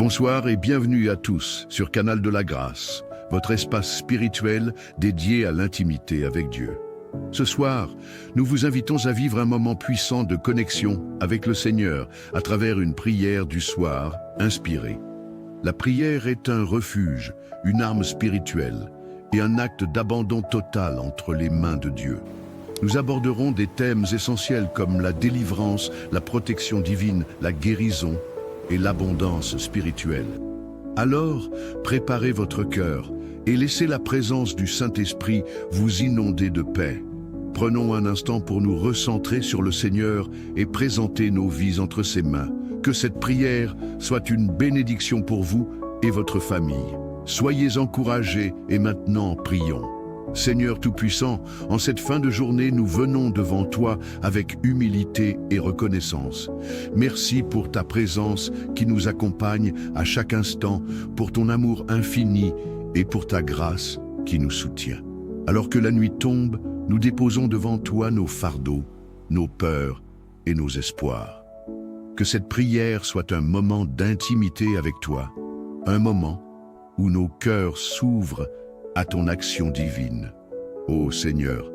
Bonsoir et bienvenue à tous sur Canal de la Grâce, votre espace spirituel dédié à l'intimité avec Dieu. Ce soir, nous vous invitons à vivre un moment puissant de connexion avec le Seigneur à travers une prière du soir inspirée. La prière est un refuge, une arme spirituelle et un acte d'abandon total entre les mains de Dieu. Nous aborderons des thèmes essentiels comme la délivrance, la protection divine, la guérison et l'abondance spirituelle. Alors, préparez votre cœur et laissez la présence du Saint-Esprit vous inonder de paix. Prenons un instant pour nous recentrer sur le Seigneur et présenter nos vies entre ses mains. Que cette prière soit une bénédiction pour vous et votre famille. Soyez encouragés et maintenant prions. Seigneur Tout-Puissant, en cette fin de journée, nous venons devant toi avec humilité et reconnaissance. Merci pour ta présence qui nous accompagne à chaque instant, pour ton amour infini et pour ta grâce qui nous soutient. Alors que la nuit tombe, nous déposons devant toi nos fardeaux, nos peurs et nos espoirs. Que cette prière soit un moment d'intimité avec toi, un moment où nos cœurs s'ouvrent à ton action divine. Ô Seigneur,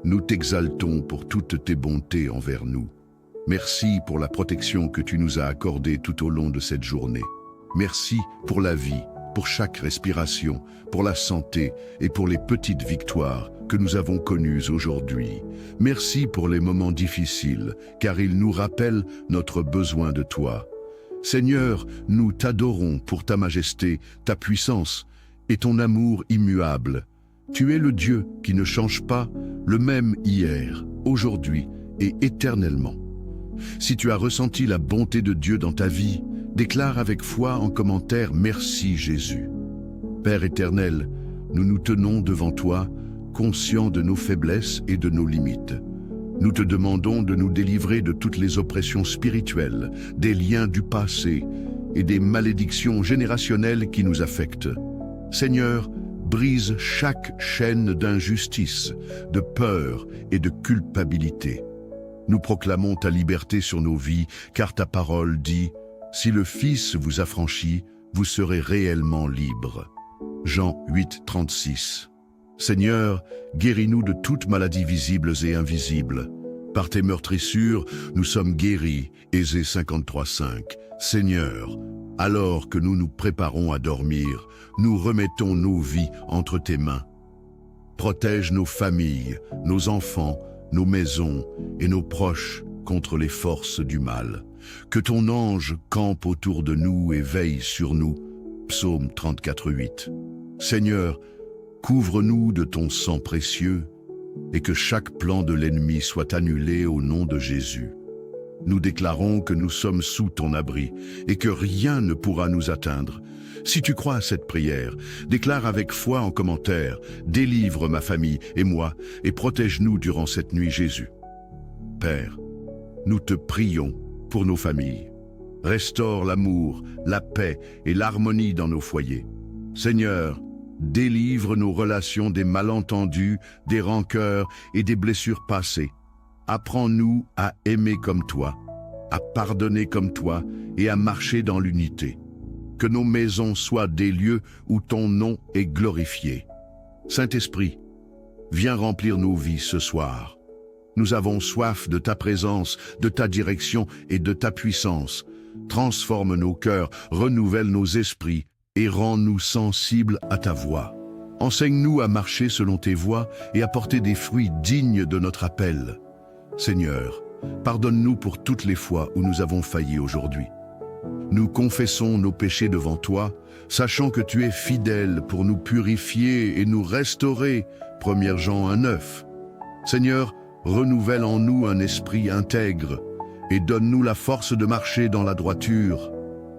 nous t'exaltons pour toutes tes bontés envers nous. Merci pour la protection que tu nous as accordée tout au long de cette journée. Merci pour la vie, pour chaque respiration, pour la santé et pour les petites victoires que nous avons connues aujourd'hui. Merci pour les moments difficiles, car ils nous rappellent notre besoin de toi. Seigneur, nous t'adorons pour ta majesté, ta puissance et ton amour immuable. Tu es le Dieu qui ne change pas, le même hier, aujourd'hui et éternellement. Si tu as ressenti la bonté de Dieu dans ta vie, déclare avec foi en commentaire « Merci Jésus ». Père éternel, nous nous tenons devant toi, conscients de nos faiblesses et de nos limites. Nous te demandons de nous délivrer de toutes les oppressions spirituelles, des liens du passé et des malédictions générationnelles qui nous affectent. Seigneur, brise chaque chaîne d'injustice, de peur et de culpabilité. Nous proclamons ta liberté sur nos vies, car ta parole dit « Si le Fils vous affranchit, vous serez réellement libres ». Jean 8, 36. Seigneur, guéris-nous de toutes maladies visibles et invisibles. Par tes meurtrissures, nous sommes guéris. Ésée 53, 5. Seigneur, alors que nous nous préparons à dormir, nous remettons nos vies entre tes mains. Protège nos familles, nos enfants, nos maisons et nos proches contre les forces du mal. Que ton ange campe autour de nous et veille sur nous. Psaume 34, 8. Seigneur, couvre-nous de ton sang précieux et que chaque plan de l'ennemi soit annulé au nom de Jésus. Nous déclarons que nous sommes sous ton abri et que rien ne pourra nous atteindre. Si tu crois à cette prière, déclare avec foi en commentaire « Délivre ma famille et moi et protège-nous durant cette nuit Jésus ». Père, nous te prions pour nos familles. Restaure l'amour, la paix et l'harmonie dans nos foyers. Seigneur, délivre nos relations des malentendus, des rancœurs et des blessures passées. Apprends-nous à aimer comme toi, à pardonner comme toi et à marcher dans l'unité. Que nos maisons soient des lieux où ton nom est glorifié. Saint-Esprit, viens remplir nos vies ce soir. Nous avons soif de ta présence, de ta direction et de ta puissance. Transforme nos cœurs, renouvelle nos esprits et rends-nous sensibles à ta voix. Enseigne-nous à marcher selon tes voies et à porter des fruits dignes de notre appel. Seigneur, pardonne-nous pour toutes les fois où nous avons failli aujourd'hui. Nous confessons nos péchés devant toi, sachant que tu es fidèle pour nous purifier et nous restaurer. 1 Jean 1,9. Seigneur, renouvelle en nous un esprit intègre et donne-nous la force de marcher dans la droiture.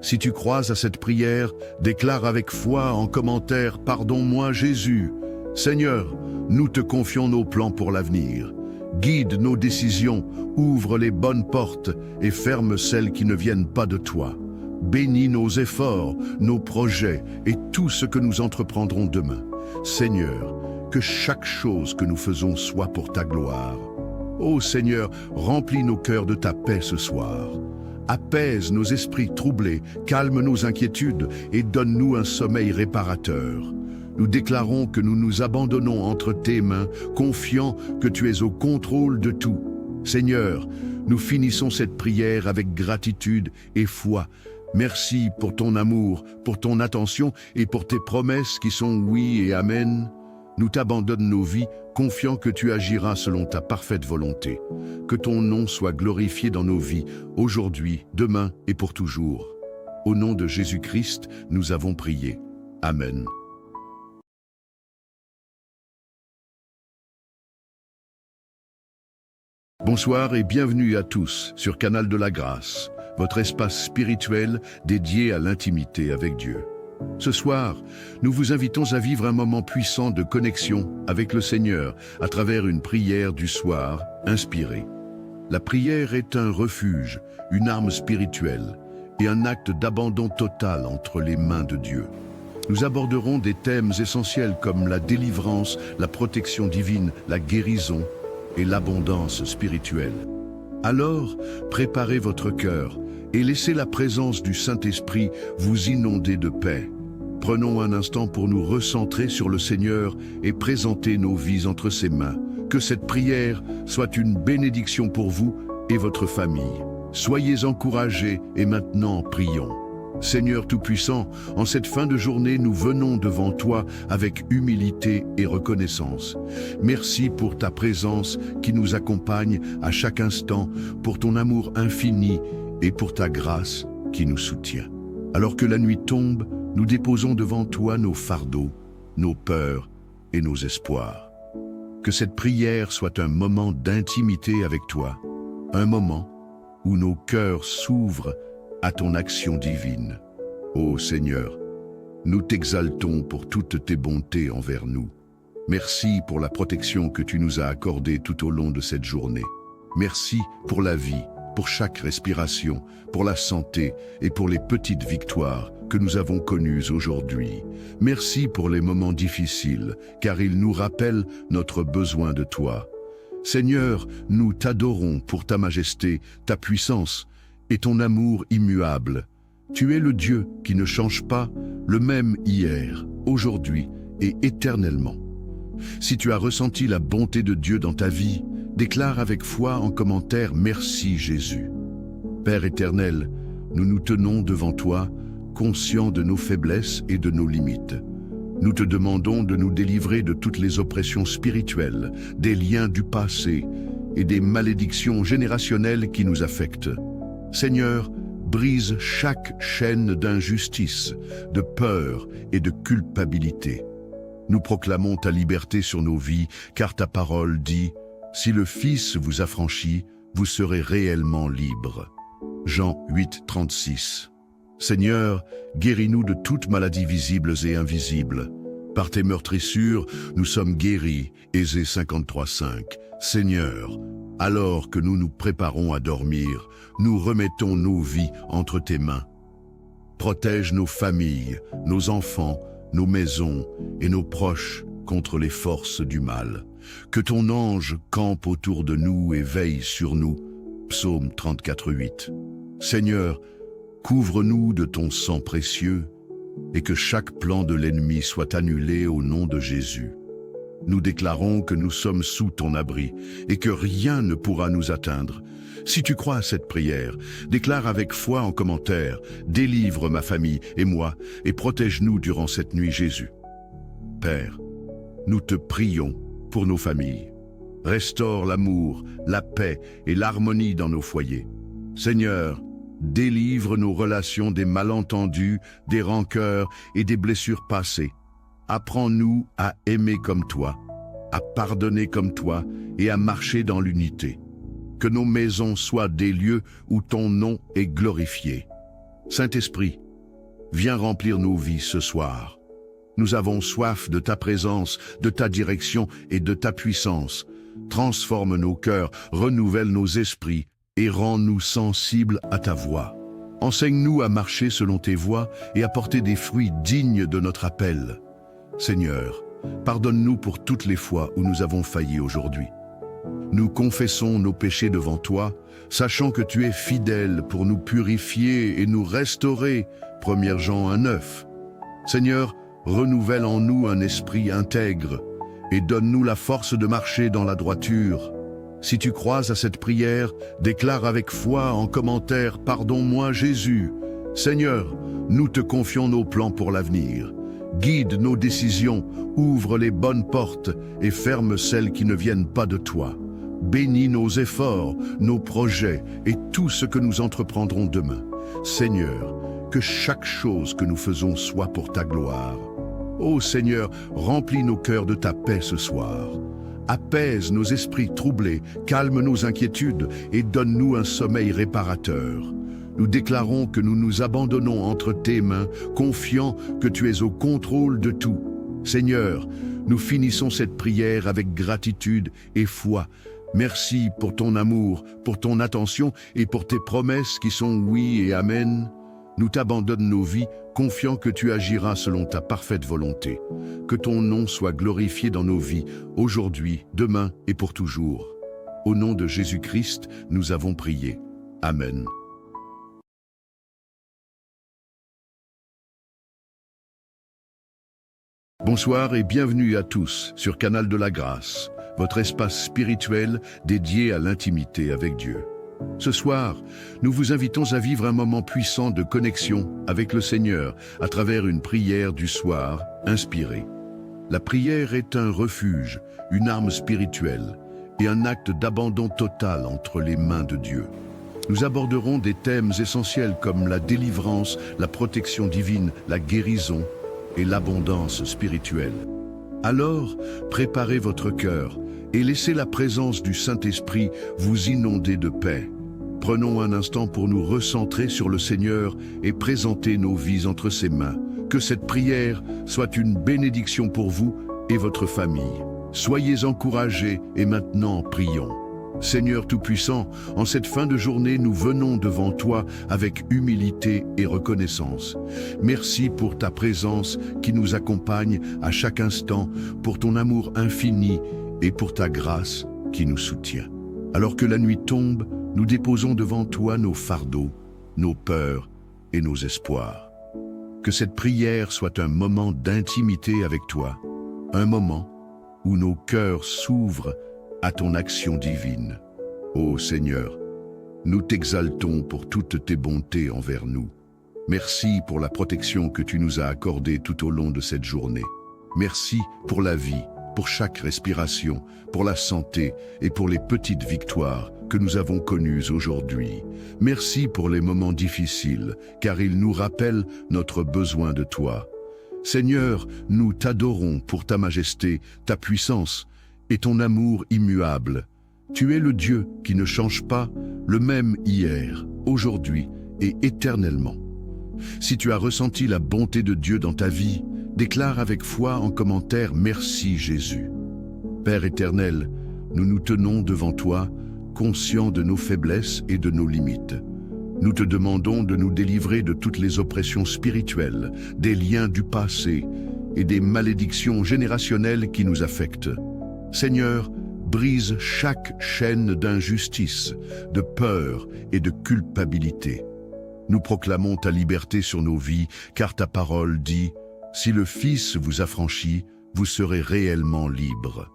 Si tu crois à cette prière, déclare avec foi en commentaire « Pardonne-moi Jésus ». Seigneur, nous te confions nos plans pour l'avenir. Guide nos décisions, ouvre les bonnes portes et ferme celles qui ne viennent pas de toi. Bénis nos efforts, nos projets et tout ce que nous entreprendrons demain. Seigneur, que chaque chose que nous faisons soit pour ta gloire. Ô Seigneur, remplis nos cœurs de ta paix ce soir. Apaise nos esprits troublés, calme nos inquiétudes et donne-nous un sommeil réparateur. Nous déclarons que nous nous abandonnons entre tes mains, confiants que tu es au contrôle de tout. Seigneur, nous finissons cette prière avec gratitude et foi. Merci pour ton amour, pour ton attention et pour tes promesses qui sont oui et amen. Nous t'abandonnons nos vies, confiants que tu agiras selon ta parfaite volonté. Que ton nom soit glorifié dans nos vies, aujourd'hui, demain et pour toujours. Au nom de Jésus-Christ, nous avons prié. Amen. Bonsoir et bienvenue à tous sur Canal de la Grâce, votre espace spirituel dédié à l'intimité avec Dieu. Ce soir, nous vous invitons à vivre un moment puissant de connexion avec le Seigneur à travers une prière du soir inspirée. La prière est un refuge, une arme spirituelle et un acte d'abandon total entre les mains de Dieu. Nous aborderons des thèmes essentiels comme la délivrance, la protection divine, la guérison et l'abondance spirituelle. Alors, préparez votre cœur et laissez la présence du Saint-Esprit vous inonder de paix. Prenons un instant pour nous recentrer sur le Seigneur et présenter nos vies entre ses mains. Que cette prière soit une bénédiction pour vous et votre famille. Soyez encouragés et maintenant prions. Seigneur Tout-Puissant, en cette fin de journée, nous venons devant toi avec humilité et reconnaissance. Merci pour ta présence qui nous accompagne à chaque instant, pour ton amour infini et pour ta grâce qui nous soutient. Alors que la nuit tombe, nous déposons devant toi nos fardeaux, nos peurs et nos espoirs. Que cette prière soit un moment d'intimité avec toi, un moment où nos cœurs s'ouvrent à ton action divine. Ô Seigneur, nous t'exaltons pour toutes tes bontés envers nous. Merci pour la protection que tu nous as accordée tout au long de cette journée. Merci pour la vie, pour chaque respiration, pour la santé et pour les petites victoires que nous avons connues aujourd'hui. Merci pour les moments difficiles, car ils nous rappellent notre besoin de toi. Seigneur, nous t'adorons pour ta majesté, ta puissance et ton amour immuable. Tu es le Dieu qui ne change pas, le même hier, aujourd'hui et éternellement. Si tu as ressenti la bonté de Dieu dans ta vie, déclare avec foi en commentaire « Merci Jésus ». Père éternel, nous nous tenons devant toi, conscients de nos faiblesses et de nos limites. Nous te demandons de nous délivrer de toutes les oppressions spirituelles, des liens du passé et des malédictions générationnelles qui nous affectent. Seigneur, brise chaque chaîne d'injustice, de peur et de culpabilité. Nous proclamons ta liberté sur nos vies, car ta parole dit « Si le Fils vous affranchit, vous serez réellement libres ». Jean 8, 36. Seigneur, guéris-nous de toutes maladies visibles et invisibles. Par tes meurtrissures, nous sommes guéris. Ésée 53, 5. Seigneur, alors que nous nous préparons à dormir, nous remettons nos vies entre tes mains. Protège nos familles, nos enfants, nos maisons et nos proches contre les forces du mal. Que ton ange campe autour de nous et veille sur nous. Psaume 34, 8. Seigneur, couvre-nous de ton sang précieux et que chaque plan de l'ennemi soit annulé au nom de Jésus. Nous déclarons que nous sommes sous ton abri et que rien ne pourra nous atteindre. Si tu crois à cette prière, déclare avec foi en commentaire « Délivre ma famille et moi et protège-nous durant cette nuit Jésus ». Père, nous te prions pour nos familles. Restaure l'amour, la paix et l'harmonie dans nos foyers. Seigneur, délivre nos relations des malentendus, des rancœurs et des blessures passées. Apprends-nous à aimer comme toi, à pardonner comme toi et à marcher dans l'unité. Que nos maisons soient des lieux où ton nom est glorifié. Saint-Esprit, viens remplir nos vies ce soir. Nous avons soif de ta présence, de ta direction et de ta puissance. Transforme nos cœurs, renouvelle nos esprits et rends-nous sensibles à ta voix. Enseigne-nous à marcher selon tes voies et à porter des fruits dignes de notre appel. Seigneur, pardonne-nous pour toutes les fois où nous avons failli aujourd'hui. nous confessons nos péchés devant toi, sachant que tu es fidèle pour nous purifier et nous restaurer. 1 Jean 1,9. Seigneur, renouvelle en nous un esprit intègre et donne-nous la force de marcher dans la droiture. Si tu crois à cette prière, déclare avec foi en commentaire « Pardonne-moi Jésus ». Seigneur, nous te confions nos plans pour l'avenir. Guide nos décisions, ouvre les bonnes portes et ferme celles qui ne viennent pas de toi. Bénis nos efforts, nos projets et tout ce que nous entreprendrons demain. Seigneur, que chaque chose que nous faisons soit pour ta gloire. Ô Seigneur, remplis nos cœurs de ta paix ce soir. Apaise nos esprits troublés, calme nos inquiétudes et donne-nous un sommeil réparateur. Nous déclarons que nous nous abandonnons entre tes mains, confiants que tu es au contrôle de tout. Seigneur, nous finissons cette prière avec gratitude et foi. Merci pour ton amour, pour ton attention et pour tes promesses qui sont oui et amen. Nous t'abandonnons nos vies, confiants que tu agiras selon ta parfaite volonté. Que ton nom soit glorifié dans nos vies, aujourd'hui, demain et pour toujours. Au nom de Jésus-Christ, nous avons prié. Amen. Bonsoir et bienvenue à tous sur Canal de la Grâce, votre espace spirituel dédié à l'intimité avec Dieu. Ce soir, nous vous invitons à vivre un moment puissant de connexion avec le Seigneur à travers une prière du soir inspirée. La prière est un refuge, une arme spirituelle et un acte d'abandon total entre les mains de Dieu. Nous aborderons des thèmes essentiels comme la délivrance, la protection divine, la guérison et l'abondance spirituelle. Alors, préparez votre cœur et laissez la présence du Saint-Esprit vous inonder de paix. Prenons un instant pour nous recentrer sur le Seigneur et présenter nos vies entre ses mains. Que cette prière soit une bénédiction pour vous et votre famille. Soyez encouragés et maintenant prions. Seigneur Tout-Puissant, en cette fin de journée, nous venons devant toi avec humilité et reconnaissance. Merci pour ta présence qui nous accompagne à chaque instant, pour ton amour infini et pour ta grâce qui nous soutient. Alors que la nuit tombe, nous déposons devant toi nos fardeaux, nos peurs et nos espoirs. Que cette prière soit un moment d'intimité avec toi, un moment où nos cœurs s'ouvrent à ton action divine. Ô Seigneur, nous t'exaltons pour toutes tes bontés envers nous. Merci pour la protection que tu nous as accordée tout au long de cette journée. Merci pour la vie, pour chaque respiration, pour la santé et pour les petites victoires que nous avons connues aujourd'hui. Merci pour les moments difficiles, car ils nous rappellent notre besoin de toi. Seigneur, nous t'adorons pour ta majesté, ta puissance et ton amour immuable. Tu es le Dieu qui ne change pas, le même hier, aujourd'hui et éternellement. Si tu as ressenti la bonté de Dieu dans ta vie, déclare avec foi en commentaire « Merci Jésus ». Père éternel, nous nous tenons devant toi, conscients de nos faiblesses et de nos limites. Nous te demandons de nous délivrer de toutes les oppressions spirituelles, des liens du passé et des malédictions générationnelles qui nous affectent. Seigneur, brise chaque chaîne d'injustice, de peur et de culpabilité. Nous proclamons ta liberté sur nos vies, car ta parole dit « Si le Fils vous affranchit, vous serez réellement libres ».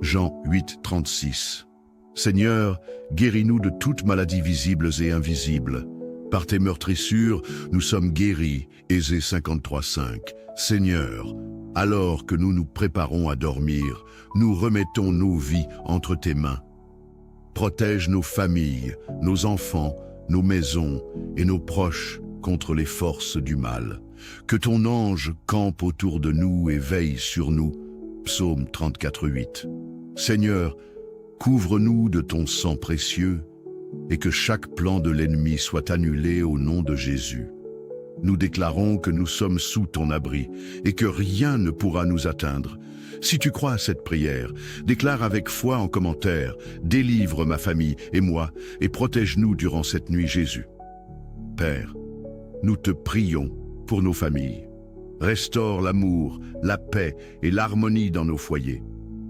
Jean 8, 36. Seigneur, guéris-nous de toutes maladies visibles et invisibles. Par tes meurtrissures, nous sommes guéris. Ésée 53, 5. Seigneur, alors que nous nous préparons à dormir, nous remettons nos vies entre tes mains. Protège nos familles, nos enfants, nos maisons et nos proches contre les forces du mal. Que ton ange campe autour de nous et veille sur nous. Psaume 34, 8. Seigneur, couvre-nous de ton sang précieux et que chaque plan de l'ennemi soit annulé au nom de Jésus. Nous déclarons que nous sommes sous ton abri et que rien ne pourra nous atteindre. Si tu crois à cette prière, déclare avec foi en commentaire « Délivre ma famille et moi et protège-nous durant cette nuit Jésus ». Père, nous te prions pour nos familles. Restaure l'amour, la paix et l'harmonie dans nos foyers.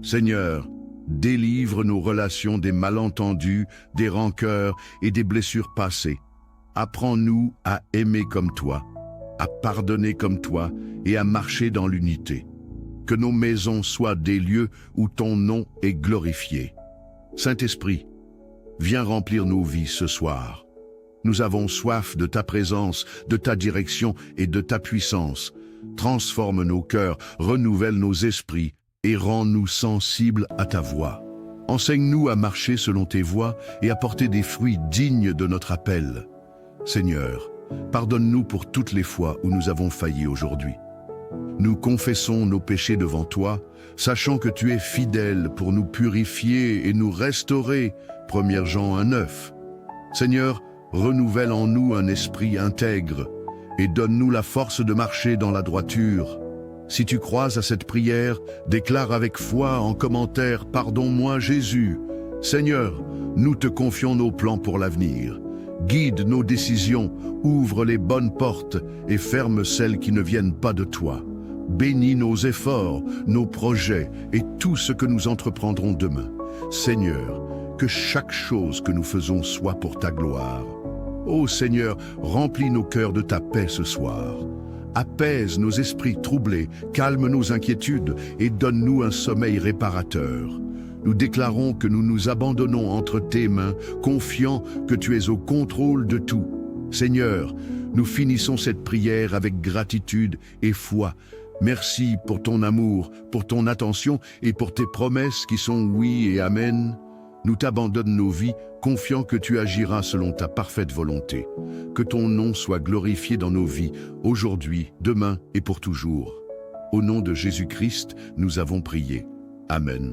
Seigneur, Délivre nos relations des malentendus, des rancœurs et des blessures passées. Apprends-nous à aimer comme toi, à pardonner comme toi et à marcher dans l'unité. Que nos maisons soient des lieux où ton nom est glorifié. Saint-Esprit, viens remplir nos vies ce soir. Nous avons soif de ta présence, de ta direction et de ta puissance. Transforme nos cœurs, renouvelle nos esprits et rends-nous sensibles à ta voix. Enseigne-nous à marcher selon tes voies et à porter des fruits dignes de notre appel. Seigneur, pardonne-nous pour toutes les fois où nous avons failli aujourd'hui. Nous confessons nos péchés devant toi, sachant que tu es fidèle pour nous purifier et nous restaurer. 1 Jean 1,9. Seigneur, renouvelle en nous un esprit intègre et donne-nous la force de marcher dans la droiture. Si tu crois à cette prière, déclare avec foi en commentaire « Pardonne-moi Jésus ». Seigneur, nous te confions nos plans pour l'avenir. Guide nos décisions, ouvre les bonnes portes et ferme celles qui ne viennent pas de toi. Bénis nos efforts, nos projets et tout ce que nous entreprendrons demain. Seigneur, que chaque chose que nous faisons soit pour ta gloire. Ô Seigneur, remplis nos cœurs de ta paix ce soir. Apaise nos esprits troublés, calme nos inquiétudes et donne-nous un sommeil réparateur. Nous déclarons que nous nous abandonnons entre tes mains, confiants que tu es au contrôle de tout. Seigneur, nous finissons cette prière avec gratitude et foi. Merci pour ton amour, pour ton attention et pour tes promesses qui sont oui et amen. Nous t'abandonnons nos vies, confiants que tu agiras selon ta parfaite volonté. Que ton nom soit glorifié dans nos vies, aujourd'hui, demain et pour toujours. Au nom de Jésus-Christ, nous avons prié. Amen.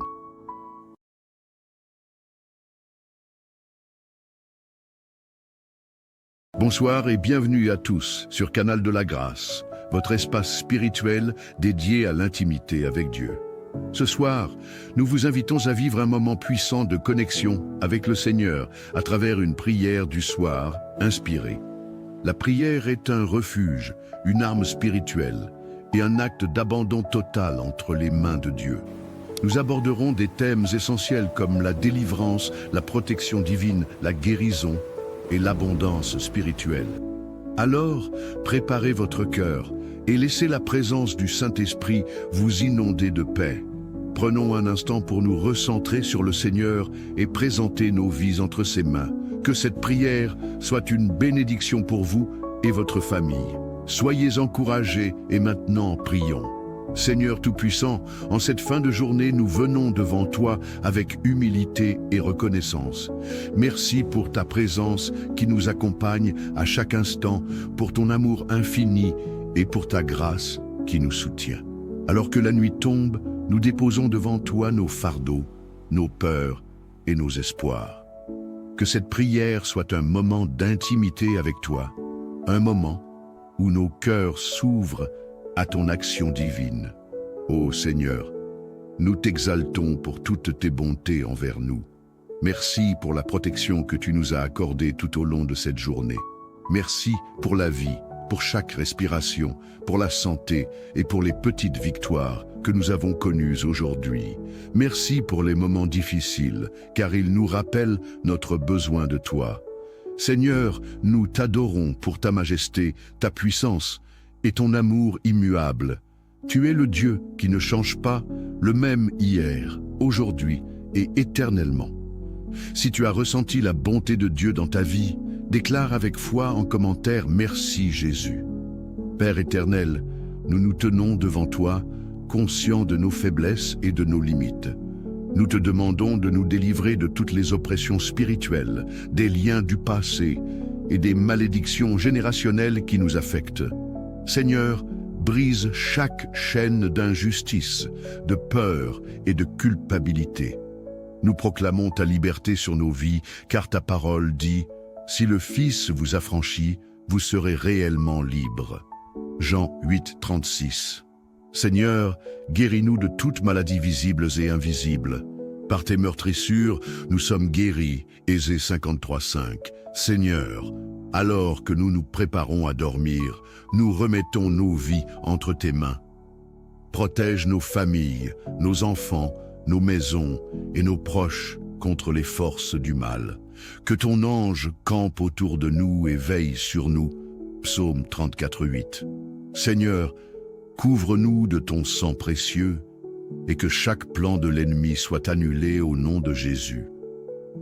Bonsoir et bienvenue à tous sur Canal de la Grâce, votre espace spirituel dédié à l'intimité avec Dieu. Ce soir, nous vous invitons à vivre un moment puissant de connexion avec le Seigneur à travers une prière du soir inspirée. La prière est un refuge, une arme spirituelle et un acte d'abandon total entre les mains de Dieu. Nous aborderons des thèmes essentiels comme la délivrance, la protection divine, la guérison et l'abondance spirituelle. Alors, préparez votre cœur et laissez la présence du Saint-Esprit vous inonder de paix. Prenons un instant pour nous recentrer sur le Seigneur et présenter nos vies entre ses mains. Que cette prière soit une bénédiction pour vous et votre famille. Soyez encouragés et maintenant prions. Seigneur Tout-Puissant, en cette fin de journée, nous venons devant toi avec humilité et reconnaissance. Merci pour ta présence qui nous accompagne à chaque instant, pour ton amour infini et pour ta grâce qui nous soutient. Alors que la nuit tombe, nous déposons devant toi nos fardeaux, nos peurs et nos espoirs. Que cette prière soit un moment d'intimité avec toi, un moment où nos cœurs s'ouvrent à ton action divine. Ô Seigneur, nous t'exaltons pour toutes tes bontés envers nous. Merci pour la protection que tu nous as accordée tout au long de cette journée. Merci pour la vie, pour chaque respiration, pour la santé et pour les petites victoires que nous avons connues aujourd'hui. Merci pour les moments difficiles, car ils nous rappellent notre besoin de toi. Seigneur, nous t'adorons pour ta majesté, ta puissance et ton amour immuable. Tu es le Dieu qui ne change pas, le même hier, aujourd'hui et éternellement. Si tu as ressenti la bonté de Dieu dans ta vie, déclare avec foi en commentaire « Merci Jésus ». Père éternel, nous nous tenons devant toi, conscients de nos faiblesses et de nos limites. Nous te demandons de nous délivrer de toutes les oppressions spirituelles, des liens du passé et des malédictions générationnelles qui nous affectent. Seigneur, brise chaque chaîne d'injustice, de peur et de culpabilité. Nous proclamons ta liberté sur nos vies, car ta parole dit « Si le Fils vous affranchit, vous serez réellement libres ». Jean 8, 36. Seigneur, guéris-nous de toutes maladies visibles et invisibles. Par tes meurtrissures, nous sommes guéris. Ésée 53, 5. Seigneur, alors que nous nous préparons à dormir, nous remettons nos vies entre tes mains. Protège nos familles, nos enfants, nos maisons et nos proches contre les forces du mal. Que ton ange campe autour de nous et veille sur nous. Psaume 34:8. Seigneur, couvre-nous de ton sang précieux et que chaque plan de l'ennemi soit annulé au nom de Jésus.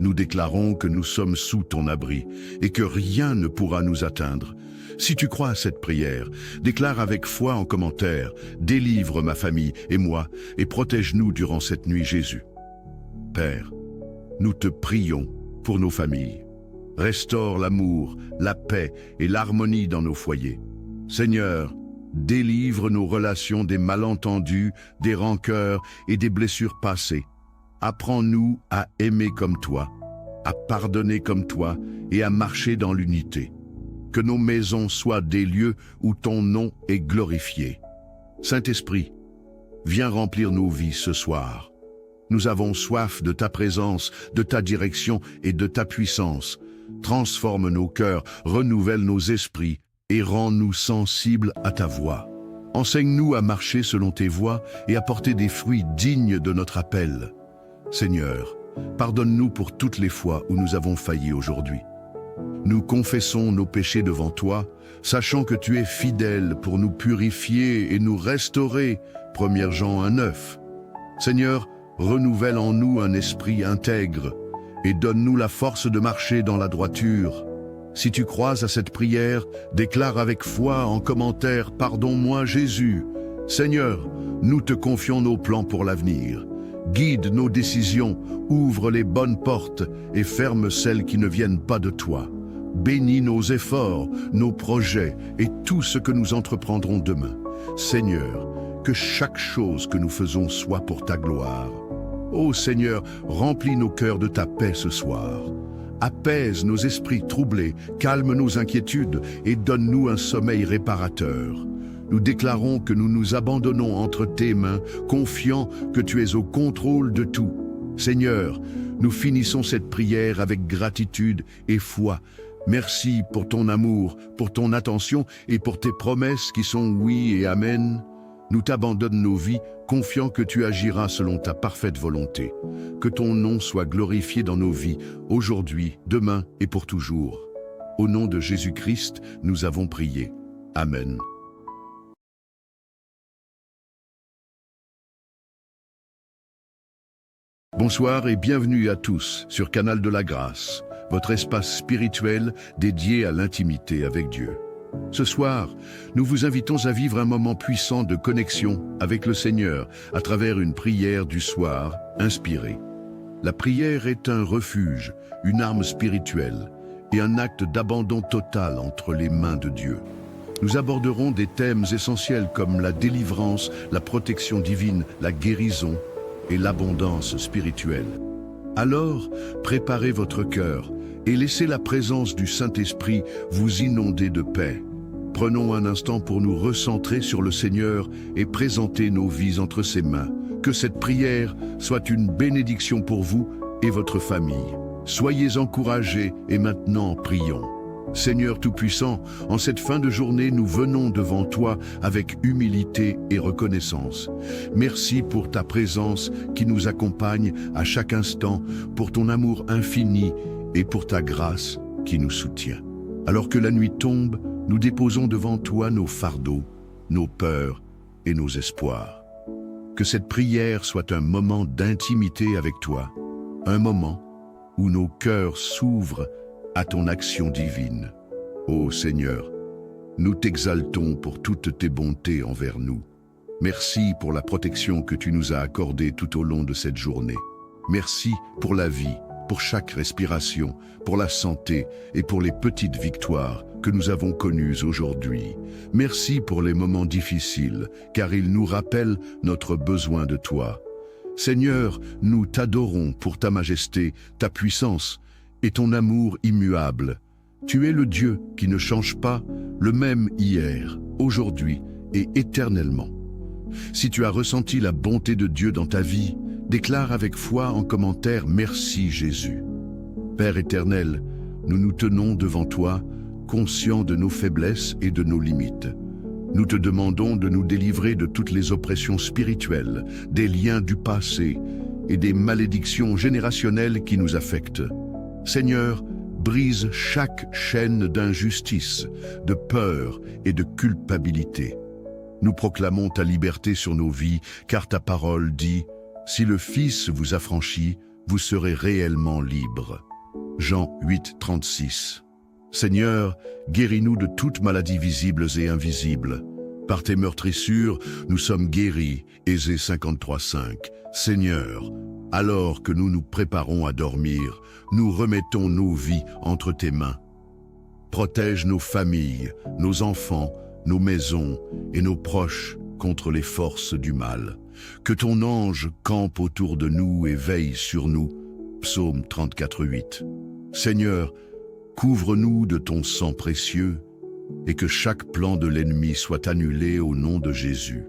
Nous déclarons que nous sommes sous ton abri et que rien ne pourra nous atteindre. Si tu crois à cette prière, déclare avec foi en commentaire « Délivre ma famille et moi et protège-nous durant cette nuit Jésus ». Père, nous te prions pour nos familles. Restaure l'amour, la paix et l'harmonie dans nos foyers. Seigneur, délivre nos relations des malentendus, des rancœurs et des blessures passées. Apprends-nous à aimer comme toi, à pardonner comme toi et à marcher dans l'unité. Que nos maisons soient des lieux où ton nom est glorifié. Saint-Esprit, viens remplir nos vies ce soir. Nous avons soif de ta présence, de ta direction et de ta puissance. Transforme nos cœurs, renouvelle nos esprits et rends-nous sensibles à ta voix. Enseigne-nous à marcher selon tes voies et à porter des fruits dignes de notre appel. Seigneur, pardonne-nous pour toutes les fois où nous avons failli aujourd'hui. Nous confessons nos péchés devant toi, sachant que tu es fidèle pour nous purifier et nous restaurer. 1 Jean 1:9. Seigneur, renouvelle en nous un esprit intègre et donne-nous la force de marcher dans la droiture. Si tu crois à cette prière, déclare avec foi en commentaire « Pardonne-moi Jésus ». Seigneur, nous te confions nos plans pour l'avenir. Guide nos décisions, ouvre les bonnes portes et ferme celles qui ne viennent pas de toi. Bénis nos efforts, nos projets et tout ce que nous entreprendrons demain. Seigneur, que chaque chose que nous faisons soit pour ta gloire. Ô Seigneur, remplis nos cœurs de ta paix ce soir. Apaise nos esprits troublés, calme nos inquiétudes et donne-nous un sommeil réparateur. Nous déclarons que nous nous abandonnons entre tes mains, confiants que tu es au contrôle de tout. Seigneur, nous finissons cette prière avec gratitude et foi. Merci pour ton amour, pour ton attention et pour tes promesses qui sont oui et amen. Nous t'abandonnons nos vies, confiants que tu agiras selon ta parfaite volonté. Que ton nom soit glorifié dans nos vies, aujourd'hui, demain et pour toujours. Au nom de Jésus-Christ, nous avons prié. Amen. Bonsoir et bienvenue à tous sur Canal de la Grâce, votre espace spirituel dédié à l'intimité avec Dieu. Ce soir, nous vous invitons à vivre un moment puissant de connexion avec le Seigneur à travers une prière du soir inspirée. La prière est un refuge, une arme spirituelle et un acte d'abandon total entre les mains de Dieu. Nous aborderons des thèmes essentiels comme la délivrance, la protection divine, la guérison et l'abondance spirituelle. Alors, préparez votre cœur et laissez la présence du Saint-Esprit vous inonder de paix. Prenons un instant pour nous recentrer sur le Seigneur et présenter nos vies entre ses mains. Que cette prière soit une bénédiction pour vous et votre famille. Soyez encouragés et maintenant prions. Seigneur Tout-Puissant, en cette fin de journée, nous venons devant toi avec humilité et reconnaissance. Merci pour ta présence qui nous accompagne à chaque instant, pour ton amour infini et pour ta grâce qui nous soutient. Alors que la nuit tombe, nous déposons devant toi nos fardeaux, nos peurs et nos espoirs. Que cette prière soit un moment d'intimité avec toi, un moment où nos cœurs s'ouvrent à ton action divine. Ô Seigneur, nous t'exaltons pour toutes tes bontés envers nous. Merci pour la protection que tu nous as accordée tout au long de cette journée. Merci pour la vie, pour chaque respiration, pour la santé et pour les petites victoires que nous avons connues aujourd'hui. Merci pour les moments difficiles, car ils nous rappellent notre besoin de toi. Seigneur, nous t'adorons pour ta majesté, ta puissance et ton amour immuable. Tu es le Dieu qui ne change pas, le même hier, aujourd'hui et éternellement. Si tu as ressenti la bonté de Dieu dans ta vie, déclare avec foi en commentaire « Merci Jésus ». Père éternel, nous nous tenons devant toi, conscients de nos faiblesses et de nos limites. Nous te demandons de nous délivrer de toutes les oppressions spirituelles, des liens du passé et des malédictions générationnelles qui nous affectent. Seigneur, brise chaque chaîne d'injustice, de peur et de culpabilité. Nous proclamons ta liberté sur nos vies, car ta parole dit « Si le Fils vous affranchit, vous serez réellement libres ». Jean 8, 36. Seigneur, guéris-nous de toutes maladies visibles et invisibles. Par tes meurtrissures, nous sommes guéris. Ésée 53, 5. Seigneur, alors que nous nous préparons à dormir, nous remettons nos vies entre tes mains. Protège nos familles, nos enfants, nos maisons et nos proches contre les forces du mal. Que ton ange campe autour de nous et veille sur nous. Psaume 34, 8. Seigneur, couvre-nous de ton sang précieux et que chaque plan de l'ennemi soit annulé au nom de Jésus.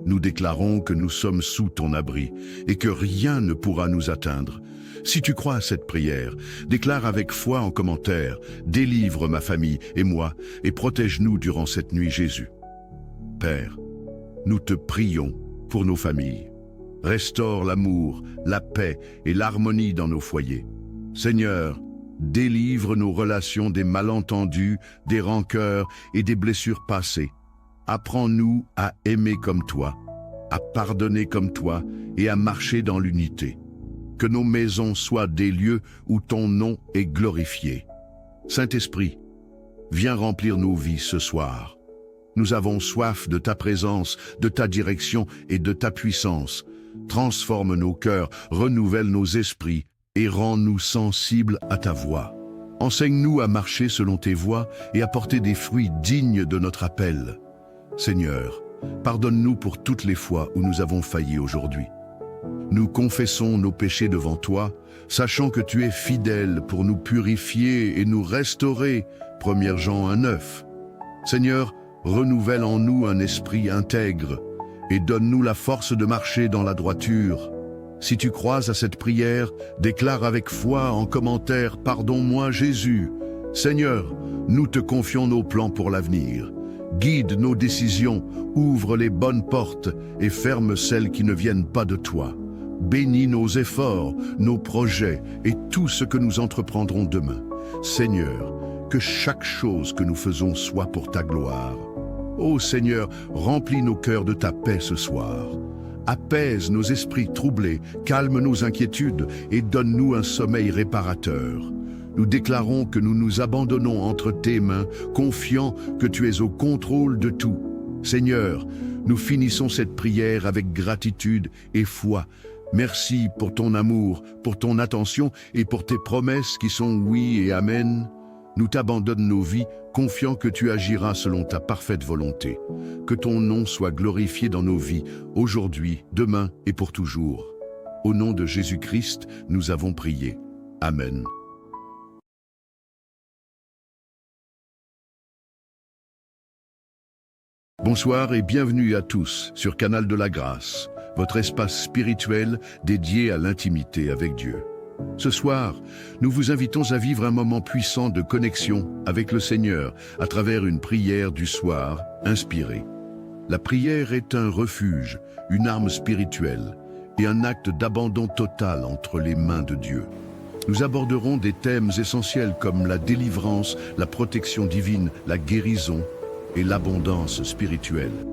Nous déclarons que nous sommes sous ton abri et que rien ne pourra nous atteindre. Si tu crois à cette prière, déclare avec foi en commentaire « Délivre ma famille et moi et protège-nous durant cette nuit Jésus ». Père, nous te prions pour nos familles. Restaure l'amour, la paix et l'harmonie dans nos foyers. Seigneur, délivre nos relations des malentendus, des rancœurs et des blessures passées. Apprends-nous à aimer comme toi, à pardonner comme toi et à marcher dans l'unité. Que nos maisons soient des lieux où ton nom est glorifié. Saint-Esprit, viens remplir nos vies ce soir. Nous avons soif de ta présence, de ta direction et de ta puissance. Transforme nos cœurs, renouvelle nos esprits et rends-nous sensibles à ta voix. Enseigne-nous à marcher selon tes voies et à porter des fruits dignes de notre appel. Seigneur, pardonne-nous pour toutes les fois où nous avons failli aujourd'hui. Nous confessons nos péchés devant toi, sachant que tu es fidèle pour nous purifier et nous restaurer. 1 Jean 1,9. Seigneur, renouvelle en nous un esprit intègre et donne-nous la force de marcher dans la droiture. Si tu crois à cette prière, déclare avec foi en commentaire « Pardonne-moi Jésus ». Seigneur, nous te confions nos plans pour l'avenir. Guide nos décisions, ouvre les bonnes portes et ferme celles qui ne viennent pas de toi. Bénis nos efforts, nos projets et tout ce que nous entreprendrons demain. Seigneur, que chaque chose que nous faisons soit pour ta gloire. Ô Seigneur, remplis nos cœurs de ta paix ce soir. Apaise nos esprits troublés, calme nos inquiétudes et donne-nous un sommeil réparateur. Nous déclarons que nous nous abandonnons entre tes mains, confiants que tu es au contrôle de tout. Seigneur, nous finissons cette prière avec gratitude et foi. Merci pour ton amour, pour ton attention et pour tes promesses qui sont oui et amen. Nous t'abandonnons nos vies, confiants que tu agiras selon ta parfaite volonté. Que ton nom soit glorifié dans nos vies, aujourd'hui, demain et pour toujours. Au nom de Jésus-Christ, nous avons prié. Amen. Bonsoir et bienvenue à tous sur Canal de la Grâce, votre espace spirituel dédié à l'intimité avec Dieu. Ce soir, nous vous invitons à vivre un moment puissant de connexion avec le Seigneur à travers une prière du soir inspirée. La prière est un refuge, une arme spirituelle et un acte d'abandon total entre les mains de Dieu. Nous aborderons des thèmes essentiels comme la délivrance, la protection divine, la guérison et l'abondance spirituelle.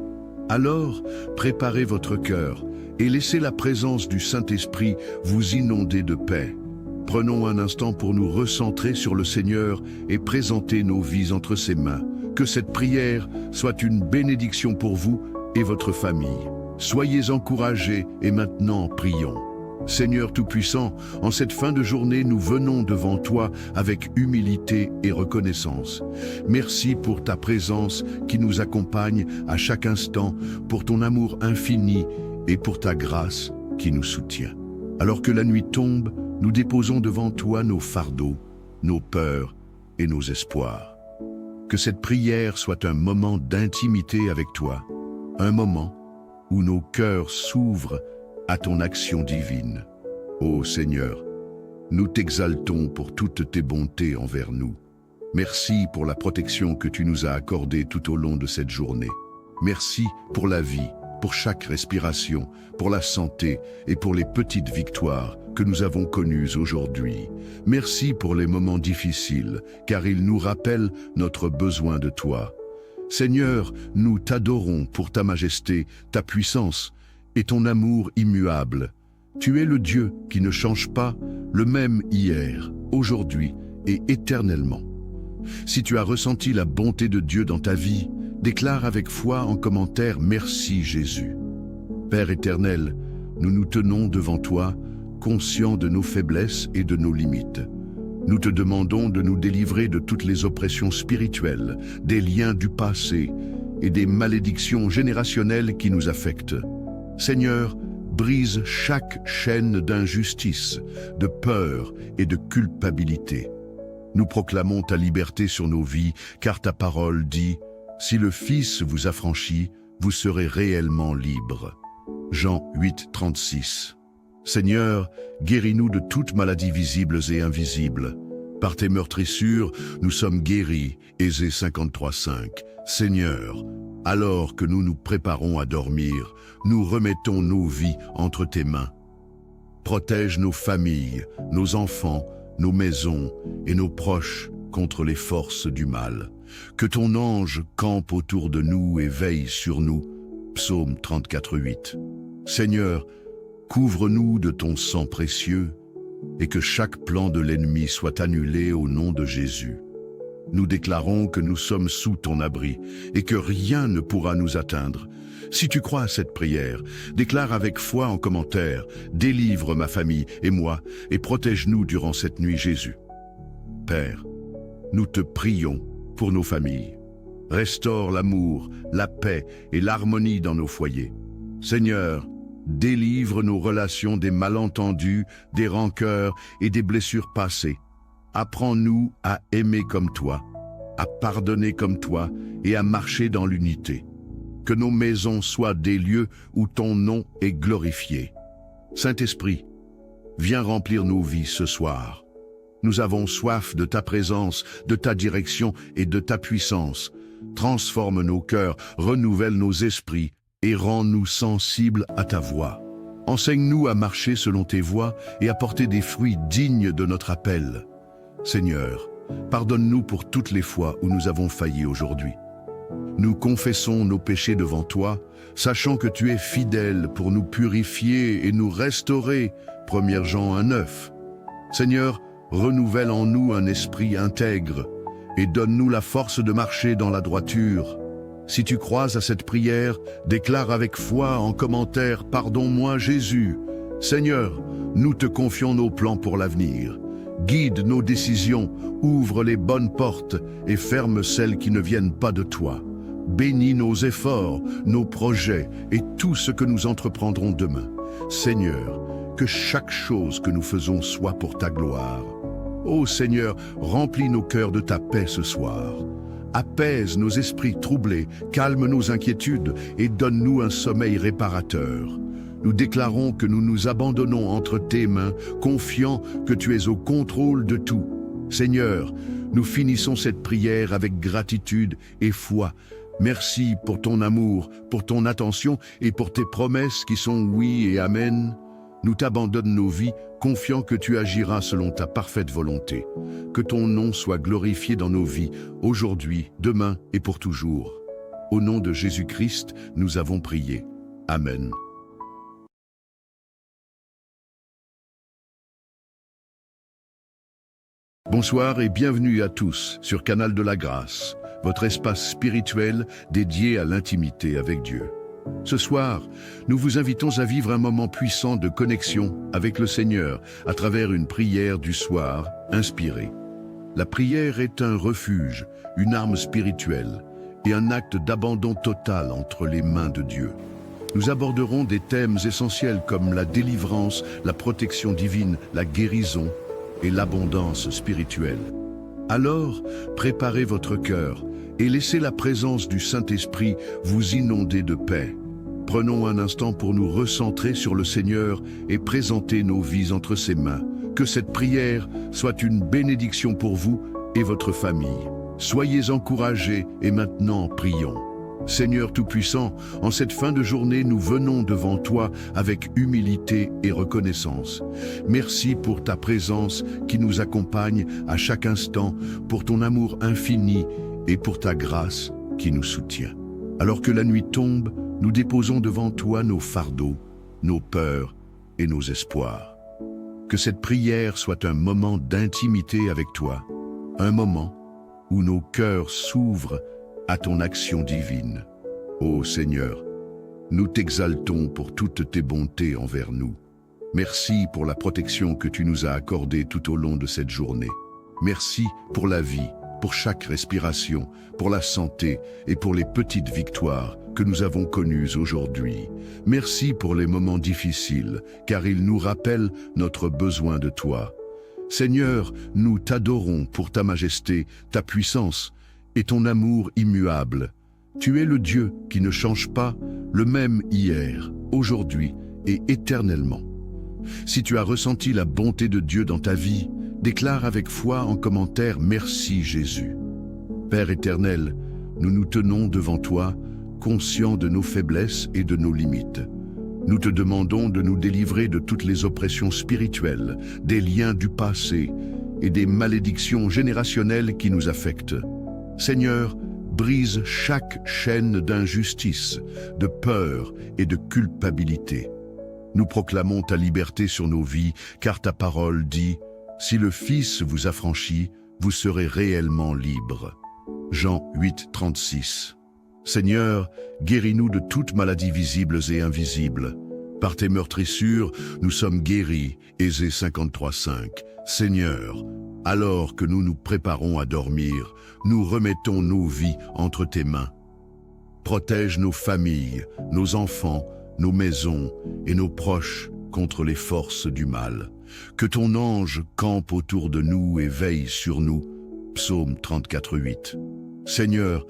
Alors, préparez votre cœur et laissez la présence du Saint-Esprit vous inonder de paix. Prenons un instant pour nous recentrer sur le Seigneur et présenter nos vies entre ses mains. Que cette prière soit une bénédiction pour vous et votre famille. Soyez encouragés et maintenant prions. Seigneur Tout-Puissant, en cette fin de journée, nous venons devant toi avec humilité et reconnaissance. Merci pour ta présence qui nous accompagne à chaque instant, pour ton amour infini et pour ta grâce qui nous soutient. Alors que la nuit tombe, nous déposons devant toi nos fardeaux, nos peurs et nos espoirs. Que cette prière soit un moment d'intimité avec toi, un moment où nos cœurs s'ouvrent à ton action divine. Ô Seigneur, nous t'exaltons pour toutes tes bontés envers nous. Merci pour la protection que tu nous as accordée tout au long de cette journée. Merci pour la vie, pour chaque respiration, pour la santé et pour les petites victoires que nous avons connues aujourd'hui. Merci pour les moments difficiles, car ils nous rappellent notre besoin de toi. Seigneur, nous t'adorons pour ta majesté, ta puissance et ton amour immuable. Tu es le Dieu qui ne change pas, le même hier, aujourd'hui et éternellement. Si tu as ressenti la bonté de Dieu dans ta vie, déclare avec foi en commentaire « Merci Jésus ». Père éternel, nous nous tenons devant toi, conscients de nos faiblesses et de nos limites. Nous te demandons de nous délivrer de toutes les oppressions spirituelles, des liens du passé et des malédictions générationnelles qui nous affectent. Seigneur, brise chaque chaîne d'injustice, de peur et de culpabilité. Nous proclamons ta liberté sur nos vies, car ta parole dit « Si le Fils vous affranchit, vous serez réellement libres ». Jean 8, 36. Seigneur, guéris-nous de toutes maladies visibles et invisibles. Par tes meurtrissures, nous sommes guéris. Ésée 53, 5. Seigneur, alors que nous nous préparons à dormir, nous remettons nos vies entre tes mains. Protège nos familles, nos enfants, nos maisons et nos proches contre les forces du mal. Que ton ange campe autour de nous et veille sur nous. Psaume 34, 8. Seigneur, couvre-nous de ton sang précieux et que chaque plan de l'ennemi soit annulé au nom de Jésus. Nous déclarons que nous sommes sous ton abri et que rien ne pourra nous atteindre. Si tu crois à cette prière, déclare avec foi en commentaire « Délivre ma famille et moi et protège-nous durant cette nuit Jésus ». Père, nous te prions pour nos familles. Restaure l'amour, la paix et l'harmonie dans nos foyers. Seigneur, délivre nos relations des malentendus, des rancœurs et des blessures passées. Apprends-nous à aimer comme toi, à pardonner comme toi et à marcher dans l'unité. Que nos maisons soient des lieux où ton nom est glorifié. Saint-Esprit, viens remplir nos vies ce soir. Nous avons soif de ta présence, de ta direction et de ta puissance. Transforme nos cœurs, renouvelle nos esprits et rends-nous sensibles à ta voix. Enseigne-nous à marcher selon tes voies et à porter des fruits dignes de notre appel. Seigneur, pardonne-nous pour toutes les fois où nous avons failli aujourd'hui. Nous confessons nos péchés devant toi, sachant que tu es fidèle pour nous purifier et nous restaurer. 1 Jean 1,9. Seigneur, renouvelle en nous un esprit intègre et donne-nous la force de marcher dans la droiture. Si tu crois à cette prière, déclare avec foi en commentaire « Pardonne-moi Jésus ». Seigneur, nous te confions nos plans pour l'avenir. Guide nos décisions, ouvre les bonnes portes et ferme celles qui ne viennent pas de toi. Bénis nos efforts, nos projets et tout ce que nous entreprendrons demain. Seigneur, que chaque chose que nous faisons soit pour ta gloire. Ô Seigneur, remplis nos cœurs de ta paix ce soir. Apaise nos esprits troublés, calme nos inquiétudes et donne-nous un sommeil réparateur. Nous déclarons que nous nous abandonnons entre tes mains, confiants que tu es au contrôle de tout. Seigneur, nous finissons cette prière avec gratitude et foi. Merci pour ton amour, pour ton attention et pour tes promesses qui sont oui et amen. Nous t'abandonnons nos vies, confiants que tu agiras selon ta parfaite volonté. Que ton nom soit glorifié dans nos vies, aujourd'hui, demain et pour toujours. Au nom de Jésus-Christ, nous avons prié. Amen. Bonsoir et bienvenue à tous sur Canal de la Grâce, votre espace spirituel dédié à l'intimité avec Dieu. Ce soir, nous vous invitons à vivre un moment puissant de connexion avec le Seigneur à travers une prière du soir inspirée. La prière est un refuge, une arme spirituelle et un acte d'abandon total entre les mains de Dieu. Nous aborderons des thèmes essentiels comme la délivrance, la protection divine, la guérison et l'abondance spirituelle. Alors, préparez votre cœur et laissez la présence du Saint-Esprit vous inonder de paix. Prenons un instant pour nous recentrer sur le Seigneur et présenter nos vies entre ses mains. Que cette prière soit une bénédiction pour vous et votre famille. Soyez encouragés et maintenant prions. Seigneur Tout-Puissant, en cette fin de journée, nous venons devant toi avec humilité et reconnaissance. Merci pour ta présence qui nous accompagne à chaque instant, pour ton amour infini et pour ta grâce qui nous soutient. Alors que la nuit tombe, nous déposons devant toi nos fardeaux, nos peurs et nos espoirs. Que cette prière soit un moment d'intimité avec toi, un moment où nos cœurs s'ouvrent à ton action divine. Ô Seigneur, nous t'exaltons pour toutes tes bontés envers nous. Merci pour la protection que tu nous as accordée tout au long de cette journée. Merci pour la vie, pour chaque respiration, pour la santé et pour les petites victoires que nous avons connues aujourd'hui. Merci pour les moments difficiles, car ils nous rappellent notre besoin de toi. Seigneur, nous t'adorons pour ta majesté, ta puissance et ton amour immuable. Tu es le Dieu qui ne change pas, le même hier, aujourd'hui et éternellement. Si tu as ressenti la bonté de Dieu dans ta vie, déclare avec foi en commentaire « Merci Jésus ». Père éternel, nous nous tenons devant toi, conscients de nos faiblesses et de nos limites. Nous te demandons de nous délivrer de toutes les oppressions spirituelles, des liens du passé et des malédictions générationnelles qui nous affectent. Seigneur, brise chaque chaîne d'injustice, de peur et de culpabilité. Nous proclamons ta liberté sur nos vies, car ta parole dit « Si le Fils vous affranchit, vous serez réellement libres ». Jean 8, 36. Seigneur, guéris-nous de toutes maladies visibles et invisibles. Par tes meurtrissures, nous sommes guéris. Ésée 53, 5. Seigneur, alors que nous nous préparons à dormir, nous remettons nos vies entre tes mains. Protège nos familles, nos enfants, nos maisons et nos proches contre les forces du mal. Que ton ange campe autour de nous et veille sur nous. Psaume 34, 8. Seigneur,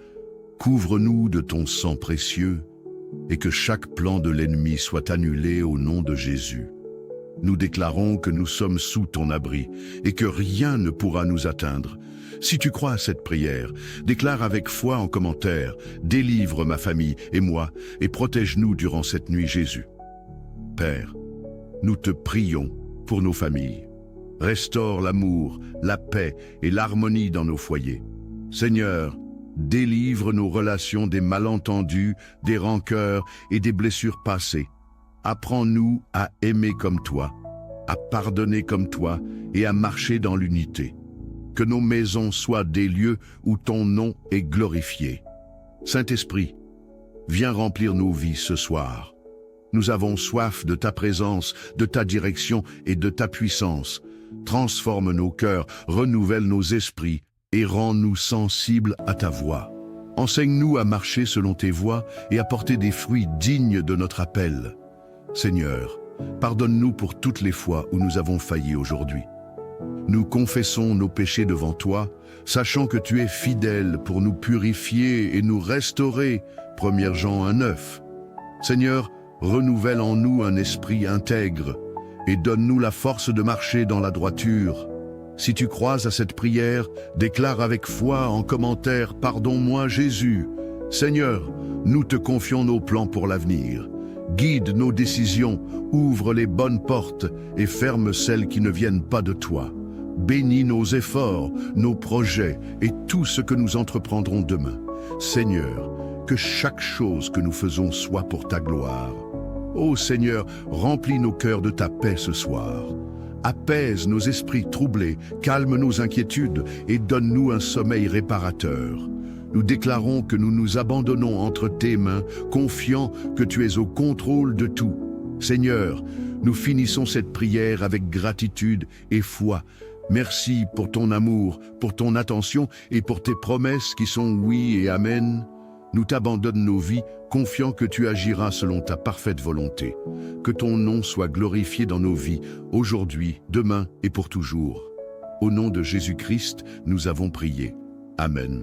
couvre-nous de ton sang précieux et que chaque plan de l'ennemi soit annulé au nom de Jésus. Nous déclarons que nous sommes sous ton abri et que rien ne pourra nous atteindre. Si tu crois à cette prière, déclare avec foi en commentaire « Délivre ma famille et moi et protège-nous durant cette nuit Jésus ». Père, nous te prions pour nos familles. Restaure l'amour, la paix et l'harmonie dans nos foyers. Seigneur, délivre nos relations des malentendus, des rancœurs et des blessures passées. Apprends-nous à aimer comme toi, à pardonner comme toi et à marcher dans l'unité. Que nos maisons soient des lieux où ton nom est glorifié. Saint-Esprit, viens remplir nos vies ce soir. Nous avons soif de ta présence, de ta direction et de ta puissance. Transforme nos cœurs, renouvelle nos esprits et rends-nous sensibles à ta voix. Enseigne-nous à marcher selon tes voies et à porter des fruits dignes de notre appel. Seigneur, pardonne-nous pour toutes les fois où nous avons failli aujourd'hui. Nous confessons nos péchés devant toi, sachant que tu es fidèle pour nous purifier et nous restaurer. 1 Jean 1, 9. Seigneur, renouvelle en nous un esprit intègre et donne-nous la force de marcher dans la droiture. Si tu crois à cette prière, déclare avec foi en commentaire « Pardonne-moi Jésus ». Seigneur, nous te confions nos plans pour l'avenir. Guide nos décisions, ouvre les bonnes portes et ferme celles qui ne viennent pas de toi. Bénis nos efforts, nos projets et tout ce que nous entreprendrons demain. Seigneur, que chaque chose que nous faisons soit pour ta gloire. Ô Seigneur, remplis nos cœurs de ta paix ce soir. Apaise nos esprits troublés, calme nos inquiétudes et donne-nous un sommeil réparateur. Nous déclarons que nous nous abandonnons entre tes mains, confiants que tu es au contrôle de tout. Seigneur, nous finissons cette prière avec gratitude et foi. Merci pour ton amour, pour ton attention et pour tes promesses qui sont oui et amen. Nous t'abandonnons nos vies, confiants que tu agiras selon ta parfaite volonté. Que ton nom soit glorifié dans nos vies, aujourd'hui, demain et pour toujours. Au nom de Jésus-Christ, nous avons prié. Amen.